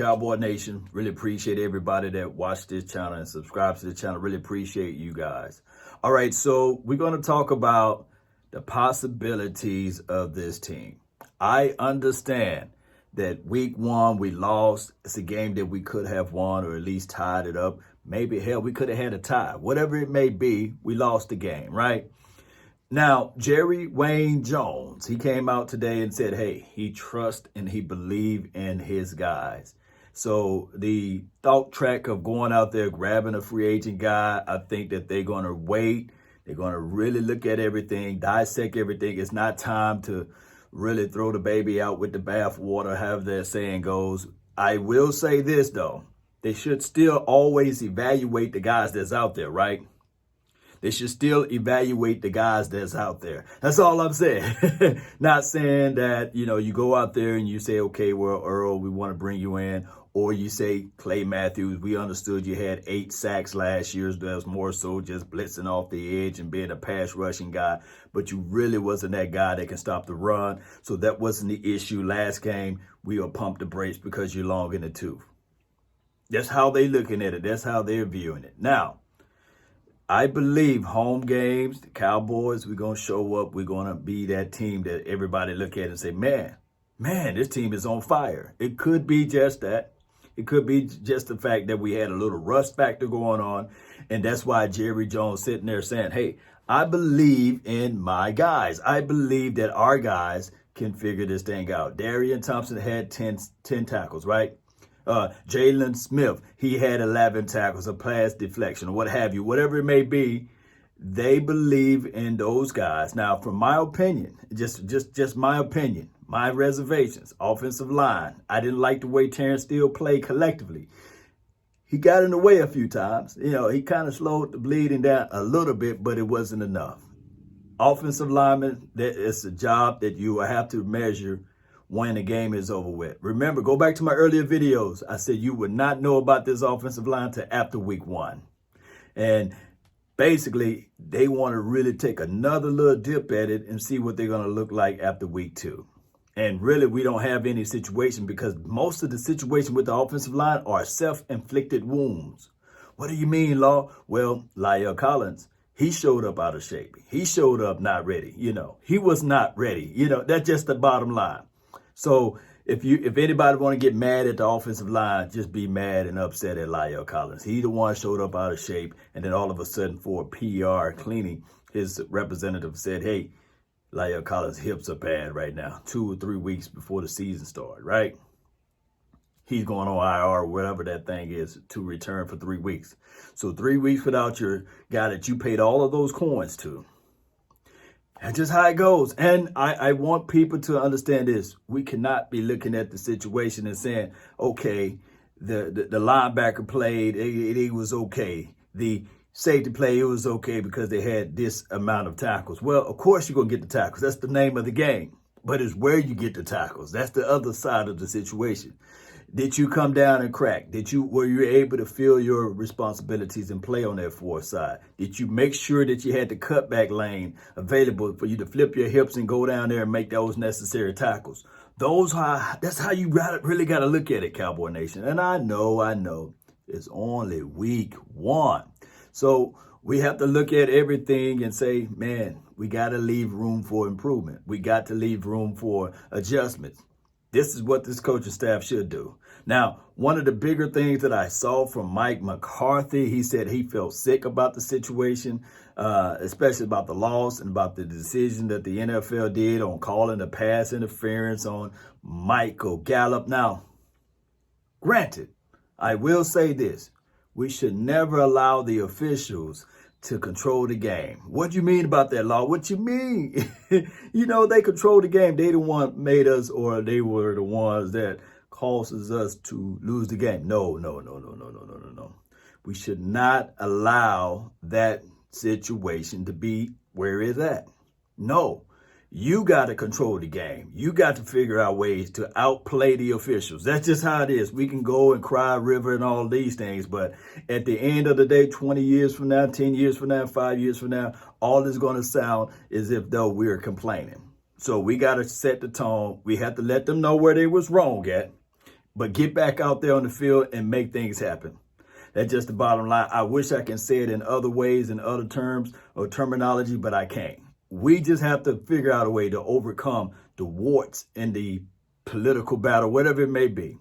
Cowboy Nation, really appreciate everybody that watched this channel and subscribes to the channel. Really appreciate you guys. All right, so we're going to talk about the possibilities of this team. I understand that week one we lost. It's a game that we could have won or at least tied it up. Maybe, hell, we could have had a tie. Whatever it may be, we lost the game, right? Now, Jerry Wayne Jones, he came out today and said, hey, he trusts and he believed in his guys. So the thought track of going out there, grabbing a free agent guy, I think that they're going to wait. They're going to really look at everything, dissect everything. It's not time to really throw the baby out with the bathwater, however that saying goes. I will say this, though. They should still always evaluate the guys that's out there, right? They should still evaluate the guys that's out there. That's all I'm saying. Not saying that, you go out there and you say, okay, well, Earl, we want to bring you in. Or you say, Clay Matthews, we understood you had 8 sacks last year. That was more so just blitzing off the edge and being a pass rushing guy. But you really wasn't that guy that can stop the run. So that wasn't the issue last game. We will pump the brakes because you're long in the tooth. That's how they looking at it. That's how they're viewing it. Now, I believe home games, the Cowboys, we're going to show up. We're going to be that team that everybody look at and say, man, this team is on fire. It could be just that. It could be just the fact that we had a little rust factor going on. And that's why Jerry Jones sitting there saying, hey, I believe in my guys. I believe that our guys can figure this thing out. Darian Thompson had 10 tackles, right? Jalen Smith, he had 11 tackles, a pass deflection, or what have you, whatever it may be. They believe in those guys. Now, from my opinion, just my opinion, my reservations, offensive line. I didn't like the way Terrence Steele played collectively. He got in the way a few times. He kind of slowed the bleeding down a little bit, but it wasn't enough. Offensive lineman, it's a job that you will have to measure when the game is over with. Remember, go back to my earlier videos. I said you would not know about this offensive line till after week one. And basically, they want to really take another little dip at it and see what they're going to look like after week two. And really, we don't have any situation because most of the situation with the offensive line are self-inflicted wounds. What do you mean, Law? Well, La'el Collins, he showed up out of shape. He showed up not ready. He was not ready. That's just the bottom line. So if anybody want to get mad at the offensive line, just be mad and upset at La'el Collins. He the one showed up out of shape, and then all of a sudden for PR cleaning, his representative said, hey, La'el Collins' hips are bad right now, 2 or 3 weeks before the season started, right? He's going on IR, whatever that thing is, to return for 3 weeks. So 3 weeks without your guy that you paid all of those coins to. That's just how it goes. And I want people to understand this. We cannot be looking at the situation and saying, okay, the linebacker played, it was okay. The safety play, it was okay because they had this amount of tackles. Well, of course you're going to get the tackles. That's the name of the game. But it's where you get the tackles. That's the other side of the situation. Did you come down and crack? Were you able to feel your responsibilities and play on that fourth side? Did you make sure that you had the cutback lane available for you to flip your hips and go down there and make those necessary tackles? That's how you really got to look at it, Cowboy Nation. And I know it's only week one. So we have to look at everything and say, man, we got to leave room for improvement. We got to leave room for adjustments. This is what this coaching staff should do. Now, one of the bigger things that I saw from Mike McCarthy, he said he felt sick about the situation, especially about the loss and about the decision that the NFL did on calling the pass interference on Michael Gallup. Now, granted, I will say this. We should never allow the officials to control the game. What do you mean about that, Law? What you mean? They control the game. They the one made us, or they were the ones that causes us to lose the game. No. We should not allow that situation to be where it's at. No. You got to control the game. You got to figure out ways to outplay the officials. That's just how it is. We can go and cry river and all these things, but at the end of the day, 20 years from now, 10 years from now, 5 years from now, all is going to sound as if though we're complaining. So we got to set the tone. We have to let them know where they was wrong at. but get back out there on the field and make things happen. That's just the bottom line. I wish I can say it in other ways, in other terms or terminology, but I can't. We just have to figure out a way to overcome the warts in the political battle, whatever it may be.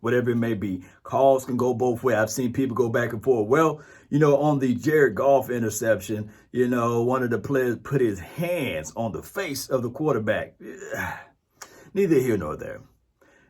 Whatever it may be. Calls can go both ways. I've seen people go back and forth. Well, on the Jared Goff interception, one of the players put his hands on the face of the quarterback. Neither here nor there.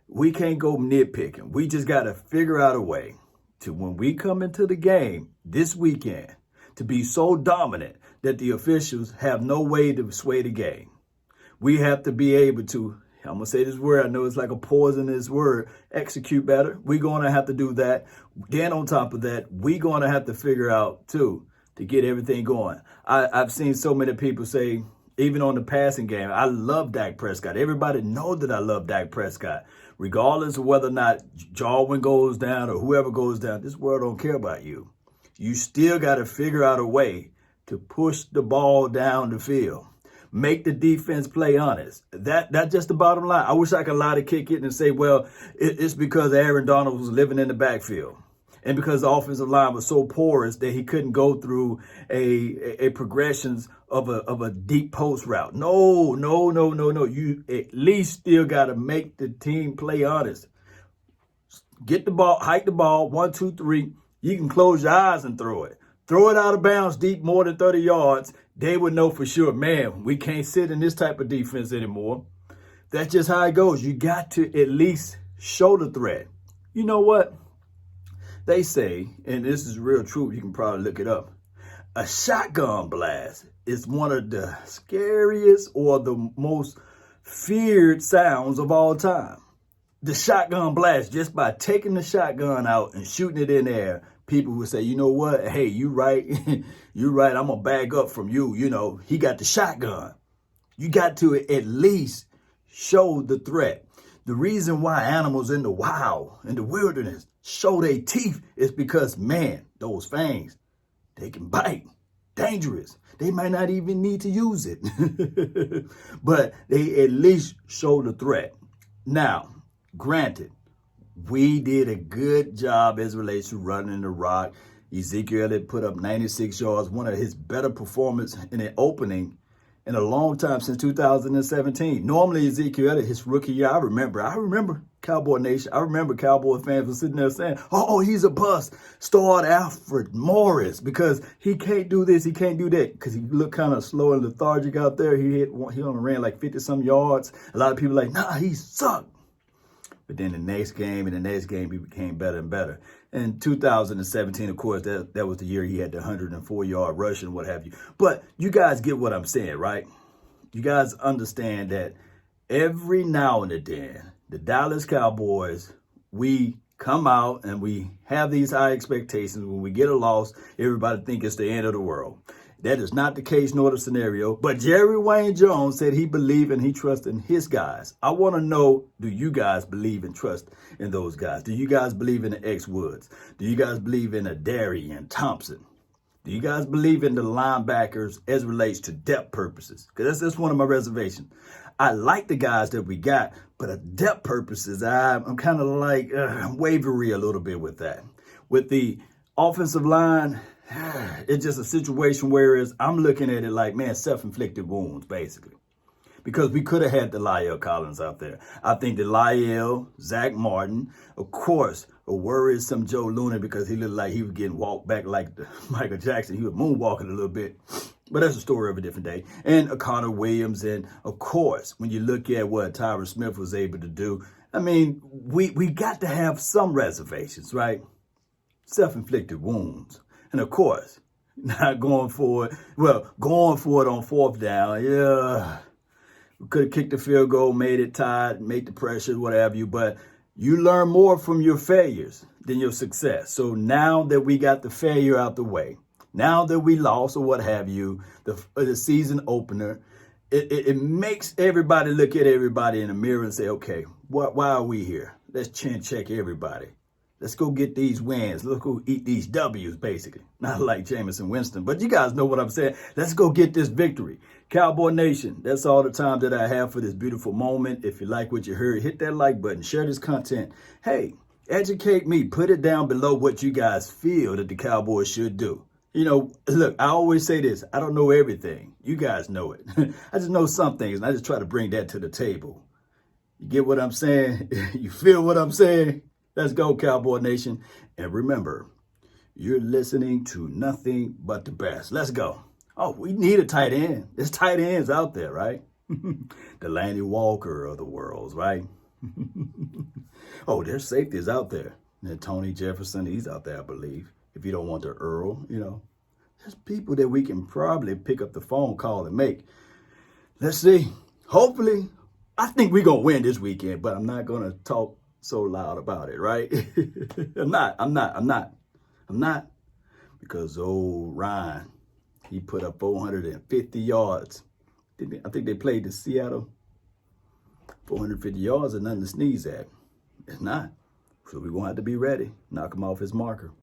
We can't go nitpicking. We just got to figure out a way to, when we come into the game this weekend, to be so dominant that the officials have no way to sway the game. We have to be able to, I'm going to say this word, I know it's like a poisonous word, execute better. We're going to have to do that. Then on top of that, we're going to have to figure out, too, to get everything going. I've seen so many people say, even on the passing game, I love Dak Prescott. Everybody knows that I love Dak Prescott. Regardless of whether or not Jarwin goes down or whoever goes down, this world don't care about you. You still got to figure out a way to push the ball down the field. Make the defense play honest. That's just the bottom line. I wish I could lie to kick it and say, well, it's because Aaron Donald was living in the backfield. And because the offensive line was so porous that he couldn't go through a progressions of a deep post route. No. You at least still got to make the team play honest. Get the ball, hike the ball, 1, 2, 3. You can close your eyes and throw it. Throw it out of bounds deep more than 30 yards. They would know for sure, man, we can't sit in this type of defense anymore. That's just how it goes. You got to at least show the threat. You know what? They say, and this is real truth, you can probably look it up, a shotgun blast is one of the scariest or the most feared sounds of all time. The shotgun blast, just by taking the shotgun out and shooting it in there, people would say, you know what? Hey, you right. You right. I'm going to bag up from you. He got the shotgun. You got to at least show the threat. The reason why animals in the wild, in the wilderness, show their teeth is because, man, those fangs, they can bite. Dangerous. They might not even need to use it. But they at least show the threat. Now, granted, we did a good job as it relates to running the rock. Ezekiel Elliott put up 96 yards, one of his better performances in an opening in a long time, since 2017. Normally, Ezekiel Elliott, his rookie year, I remember Cowboy Nation. I remember Cowboy fans were sitting there saying, oh, he's a bust. Start Alfred Morris because he can't do this, he can't do that, because he looked kind of slow and lethargic out there. He only ran like 50-some yards. A lot of people like, nah, he sucked. But then the next game, he became better and better. In 2017, of course, that was the year he had the 104-yard rush and what have you. But you guys get what I'm saying, right? You guys understand that every now and then, the Dallas Cowboys, we come out and we have these high expectations. When we get a loss, everybody think it's the end of the world. That is not the case nor the scenario. But Jerry Wayne Jones said he believed and he trusted in his guys. I want to know, do you guys believe and trust in those guys? Do you guys believe in the X Woods? Do you guys believe in a Darian Thompson? Do you guys believe in the linebackers as relates to depth purposes? Because that's one of my reservations. I like the guys that we got, but at depth purposes, I'm kind of like I'm wavery a little bit with that. With the offensive line, it's just a situation where I'm looking at it like, man, self-inflicted wounds, basically. Because we could have had the Lyle Collins out there. I think the Lyle, Zach Martin, of course, a worrisome Joe Looney because he looked like he was getting walked back like Michael Jackson. He was moonwalking a little bit. But that's a story of a different day. And Connor Williams. And, of course, when you look at what Tyron Smith was able to do, I mean, we got to have some reservations, right? Self-inflicted wounds. And, of course, not going for it. Well, going for it on fourth down. Yeah. We could have kicked the field goal, made it tied, made the pressure, what have you. But you learn more from your failures than your success. So now that we got the failure out the way, now that we lost or what have you, the season opener, it makes everybody look at everybody in the mirror and say, okay, why are we here? Let's chin check everybody. Let's go get these wins. Let's go eat these W's, basically. Not like Jameson Winston, but you guys know what I'm saying. Let's go get this victory. Cowboy Nation, that's all the time that I have for this beautiful moment. If you like what you heard, hit that like button. Share this content. Hey, educate me. Put it down below what you guys feel that the Cowboys should do. You know, look, I always say this. I don't know everything. You guys know it. I just know some things, and I just try to bring that to the table. You get what I'm saying? You feel what I'm saying? Let's go, Cowboy Nation. And remember, you're listening to nothing but the best. Let's go. Oh, we need a tight end. There's tight ends out there, right? The Lanny Walker of the world, right? Oh, there's safeties out there. And Tony Jefferson, he's out there, I believe. If you don't want the Earl, you know. There's people that we can probably pick up the phone call and make. Let's see. Hopefully, I think we're going to win this weekend, but I'm not going to talk so loud about it, right? I'm not. Because old Ryan, he put up 450 yards. I think they played in Seattle. 450 yards is nothing to sneeze at. It's not. So we're going to have to be ready. Knock him off his marker.